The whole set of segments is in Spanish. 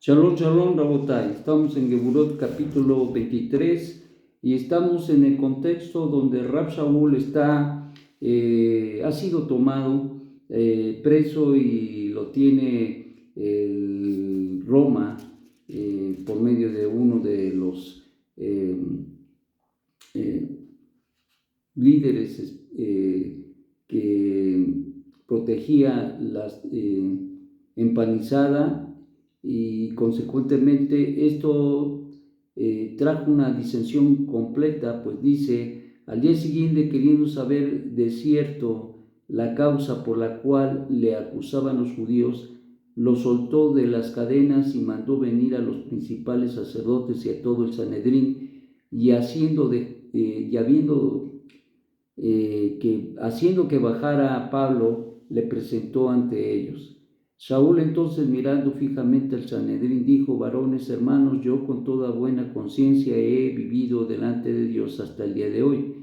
Shalom, shalom, Rabotai. Estamos en Geburot capítulo 23 y estamos en el contexto donde Rab Shaul ha sido tomado preso y lo tiene el Roma por medio de uno de los líderes que protegía la empanizada, y consecuentemente esto trajo una disensión completa, pues dice: al día siguiente, queriendo saber de cierto la causa por la cual le acusaban los judíos, lo soltó de las cadenas y mandó venir a los principales sacerdotes y a todo el Sanedrín, y haciendo que bajara a Pablo, le presentó ante ellos. Saúl entonces, mirando fijamente al Sanedrín, dijo: varones hermanos, yo con toda buena conciencia he vivido delante de Dios hasta el día de hoy.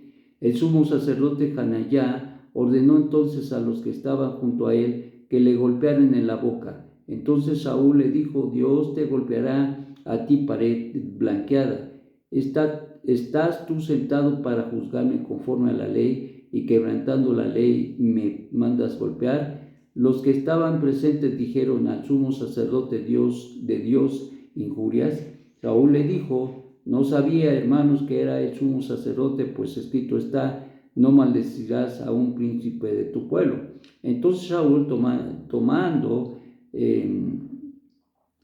El sumo sacerdote Hanayá ordenó entonces a los que estaban junto a él que le golpearan en la boca. Entonces Saúl le dijo: Dios te golpeará a ti, pared blanqueada. ¿Estás tú sentado para juzgarme conforme a la ley, y quebrantando la ley me mandas golpear? Los que estaban presentes dijeron al sumo sacerdote: de Dios injurias. Saúl le dijo: no sabía, hermanos, que era el sumo sacerdote, pues escrito está: no maldecirás a un príncipe de tu pueblo. Entonces Saúl, tomando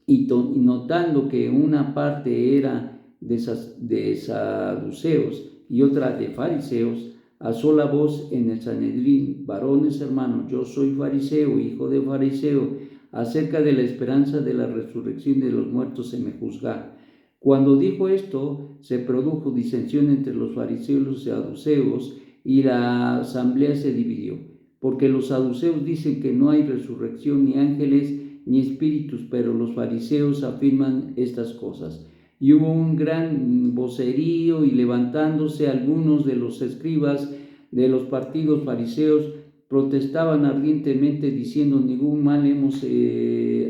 y notando que una parte era de saduceos y otra de fariseos, alzó la voz en el Sanedrín: varones hermanos, yo soy fariseo, hijo de fariseo, acerca de la esperanza de la resurrección de los muertos se me juzga. Cuando dijo esto, se produjo disensión entre los fariseos y los saduceos, y la asamblea se dividió, porque los saduceos dicen que no hay resurrección, ni ángeles, ni espíritus, pero los fariseos afirman estas cosas. Y hubo un gran vocerío, y levantándose algunos de los escribas de los partidos fariseos, protestaban ardientemente, diciendo: ningún mal hemos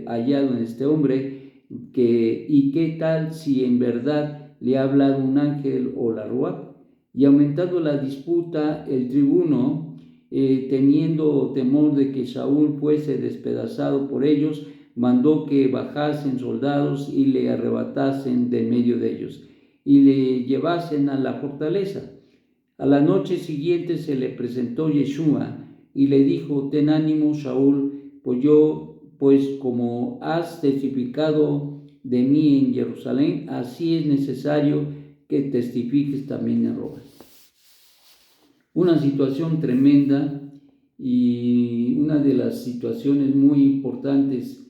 hallado en este hombre, y qué tal si en verdad le ha hablado un ángel o la Ruach. Y aumentando la disputa, el tribuno, teniendo temor de que Saúl fuese despedazado por ellos, mandó que bajasen soldados y le arrebatasen de medio de ellos y le llevasen a la fortaleza. A la noche siguiente se le presentó Yeshua y le dijo: ten ánimo, Saúl, pues como has testificado de mí en Jerusalén, así es necesario que testifiques también en Roma. Una situación tremenda, y una de las situaciones muy importantes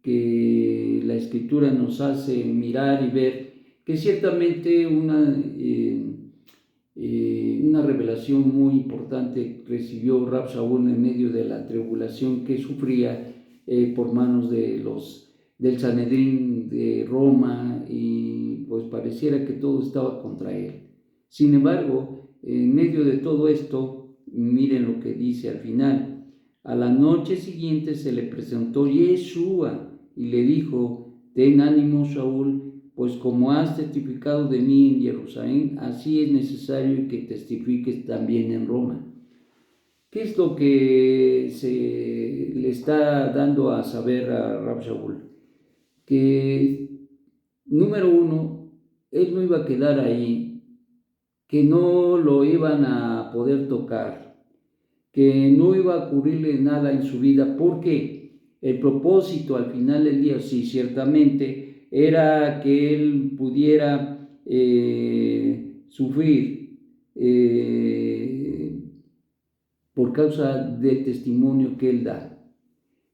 que la Escritura nos hace mirar y ver, que ciertamente una revelación muy importante recibió Rab Shaul en medio de la tribulación que sufría por manos del Sanedrín de Roma, y pues pareciera que todo estaba contra él. Sin embargo, en medio de todo esto, miren lo que dice al final: a la noche siguiente se le presentó Yeshua y le dijo: ten ánimo, Saúl, pues como has testificado de mí en Jerusalén, así es necesario que testifiques también en Roma. ¿Qué es lo que se le está dando a saber a Rab Shaul? Que, número uno, él no iba a quedar ahí, que no lo iban a poder tocar, que no iba a ocurrirle nada en su vida, porque el propósito al final del día, sí, ciertamente, era que él pudiera sufrir por causa del testimonio que él da.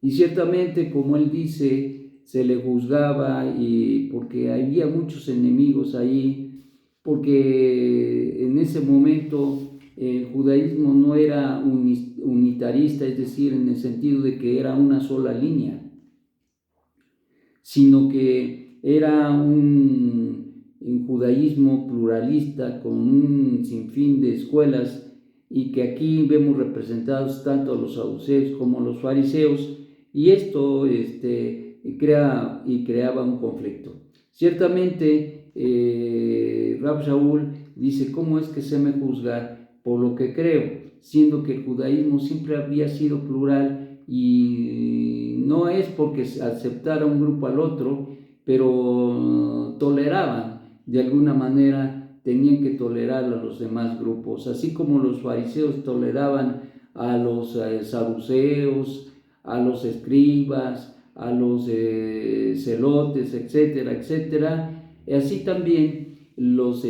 Y ciertamente, como él dice, se le juzgaba, y porque había muchos enemigos ahí, porque en ese momento el judaísmo no era unitarista, es decir, en el sentido de que era una sola línea, sino que era un judaísmo pluralista con un sinfín de escuelas, y que aquí vemos representados tanto a los saduceos como a los fariseos. Y esto creaba un conflicto. Ciertamente, Rab Shaul dice, ¿cómo es que se me juzga por lo que creo? Siendo que el judaísmo siempre había sido plural y no es porque aceptara un grupo al otro, pero toleraban de alguna manera, tenían que tolerar a los demás grupos, así como los fariseos toleraban a los saduceos, a los escribas, a los celotes, etcétera, etcétera. Así también los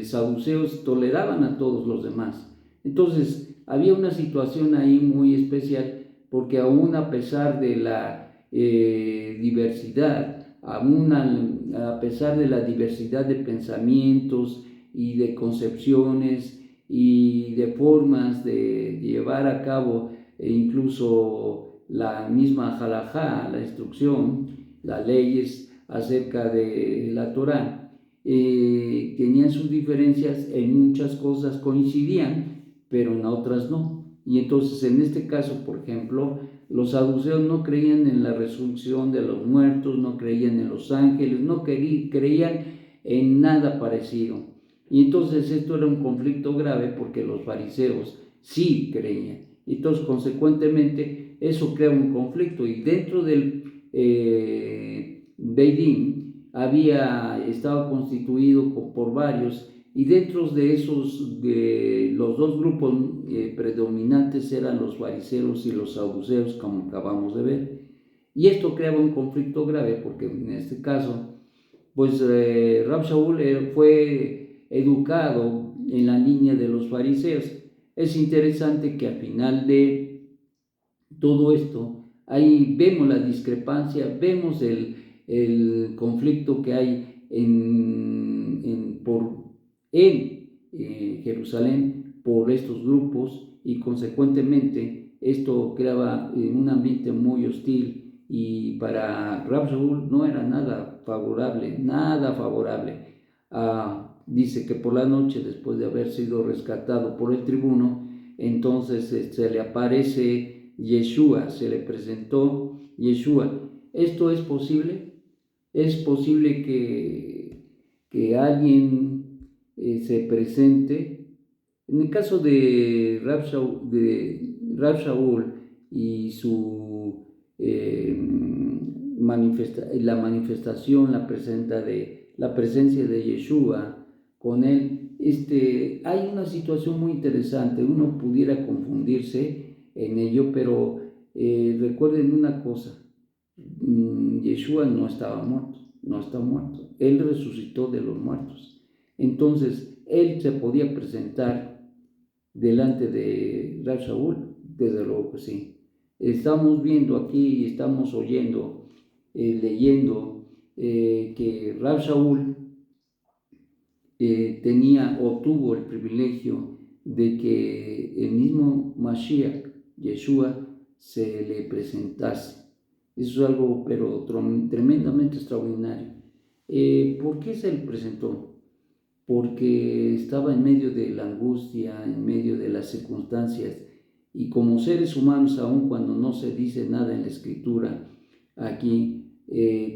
saduceos toleraban a todos los demás. Entonces, había una situación ahí muy especial, porque aún a pesar de la diversidad, aún a pesar de la diversidad de pensamientos y de concepciones y de formas de llevar a cabo incluso la misma halajá, la instrucción, las leyes acerca de la Torá, tenían sus diferencias, en muchas cosas coincidían, pero en otras no. Y entonces en este caso, por ejemplo, los saduceos no creían en la resurrección de los muertos, no creían en los ángeles, no creían en nada parecido. Y entonces esto era un conflicto grave porque los fariseos sí creían. Entonces, consecuentemente, eso crea un conflicto. Y dentro del Beidín estaba constituido por varios, y dentro de esos, los dos grupos predominantes eran los fariseos y los saduceos, como acabamos de ver. Y esto creaba un conflicto grave porque en este caso, pues Rab Shaul fue educado en la línea de los fariseos. Es interesante que al final de todo esto, ahí vemos la discrepancia, vemos el conflicto que hay en Jerusalén por estos grupos, y consecuentemente esto creaba un ambiente muy hostil, y para Rab Shaul no era nada favorable, nada favorable. Dice que por la noche, después de haber sido rescatado por el tribuno, entonces se le aparece Yeshua, se le presentó Yeshua. ¿Esto es posible? ¿Es posible que alguien se presente? En el caso de Rab Shaul y su la manifestación, la presencia de Yeshua con él, hay una situación muy interesante. Uno pudiera confundirse en ello, pero recuerden una cosa: Yeshua no estaba muerto, no está muerto. Él resucitó de los muertos. Entonces, él se podía presentar delante de Rab Shaul, desde luego que sí. Estamos viendo aquí, estamos oyendo, leyendo que Rab Shaul tenía o tuvo el privilegio de que el mismo Mashiach, Yeshua, se le presentase. Eso es algo, pero tremendamente extraordinario. ¿Por qué se le presentó? Porque estaba en medio de la angustia, en medio de las circunstancias, y como seres humanos, aun cuando no se dice nada en la Escritura aquí,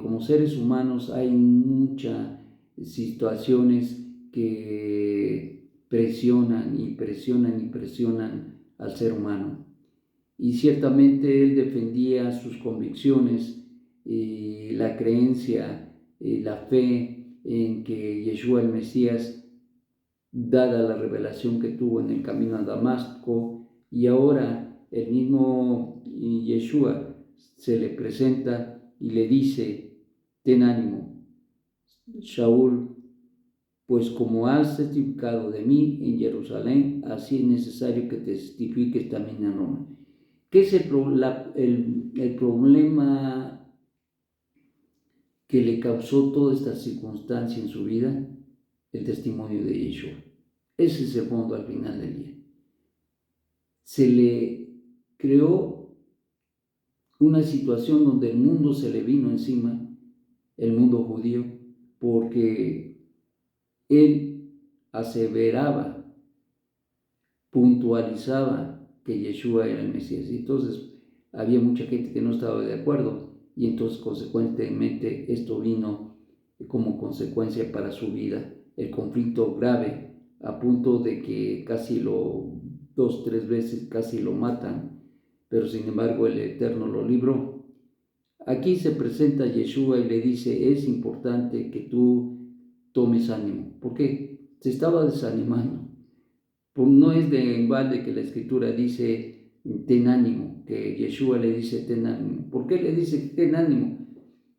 como seres humanos hay muchas situaciones que presionan y presionan y presionan al ser humano. Y ciertamente él defendía sus convicciones y la creencia, la fe en que Yeshua el Mesías, dada la revelación que tuvo en el camino a Damasco, y ahora el mismo Yeshua se le presenta y le dice: ten ánimo, Shaul, pues como has testificado de mí en Jerusalén, así es necesario que testifiques también en Roma. ¿Qué es el problema que le causó toda esta circunstancia en su vida? El testimonio de Yeshua. Ese es el fondo al final del día. Se le creó una situación donde el mundo se le vino encima, el mundo judío, porque él aseveraba, puntualizaba que Yeshua era el Mesías. Y entonces había mucha gente que no estaba de acuerdo. y entonces consecuentemente esto vino como consecuencia para su vida. El conflicto grave, a punto de que dos, tres veces casi lo matan, pero sin embargo el Eterno lo libró. Aquí se presenta Yeshua y le dice, es importante que tú tomes ánimo. ¿Por qué? Se estaba desanimando. Pues no es de balde que la Escritura dice, ten ánimo, que Yeshua le dice, ten ánimo. ¿Por qué le dice, ten ánimo?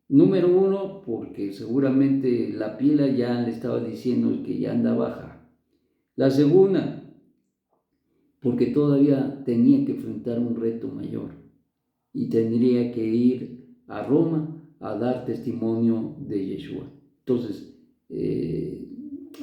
Número uno, porque seguramente la pila ya le estaba diciendo que ya anda baja. La segunda, porque todavía tenía que enfrentar un reto mayor y tendría que ir a Roma a dar testimonio de Yeshua. Entonces,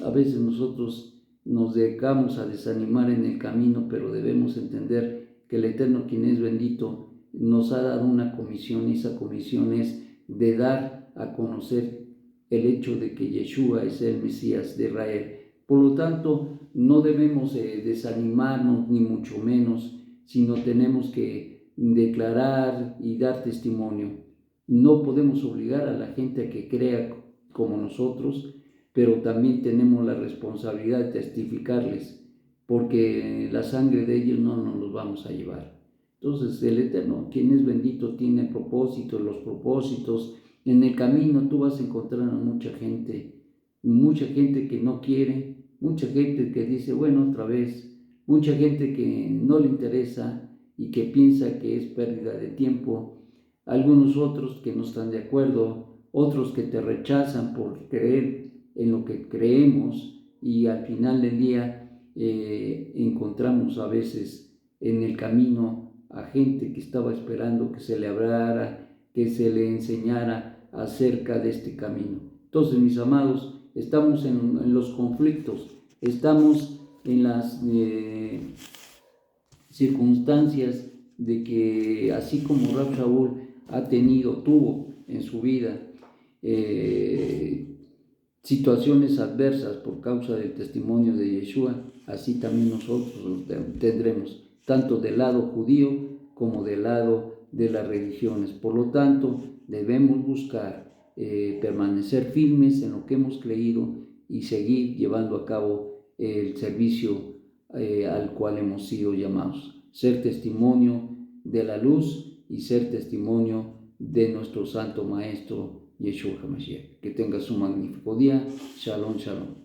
a veces nosotros nos dedicamos a desanimar en el camino, pero debemos entender que el Eterno, quien es bendito, nos ha dado una comisión, y esa comisión es de dar a conocer el hecho de que Yeshua es el Mesías de Israel. Por lo tanto, no debemos desanimarnos, ni mucho menos, sino tenemos que declarar y dar testimonio. No podemos obligar a la gente a que crea como nosotros, pero también tenemos la responsabilidad de testificarles, porque la sangre de ellos no nos los vamos a llevar. Entonces el Eterno, quien es bendito, tiene propósitos. Los propósitos en el camino tú vas a encontrar a mucha gente que no quiere, mucha gente que dice, bueno, otra vez, mucha gente que no le interesa y que piensa que es pérdida de tiempo, algunos otros que no están de acuerdo, otros que te rechazan por creer en lo que creemos, y al final del día encontramos a veces en el camino a gente que estaba esperando que se le hablara, que se le enseñara acerca de este camino. Entonces, mis amados, estamos en los conflictos, estamos en las circunstancias de que, así como Rab Shaul tuvo en su vida situaciones adversas por causa del testimonio de Yeshua, así también nosotros tendremos, tanto del lado judío como del lado de las religiones. Por lo tanto, debemos buscar permanecer firmes en lo que hemos creído y seguir llevando a cabo el servicio al cual hemos sido llamados. Ser testimonio de la luz y ser testimonio de nuestro Santo Maestro Yeshua HaMashiach. Que tengas un magnífico día. Shalom, shalom.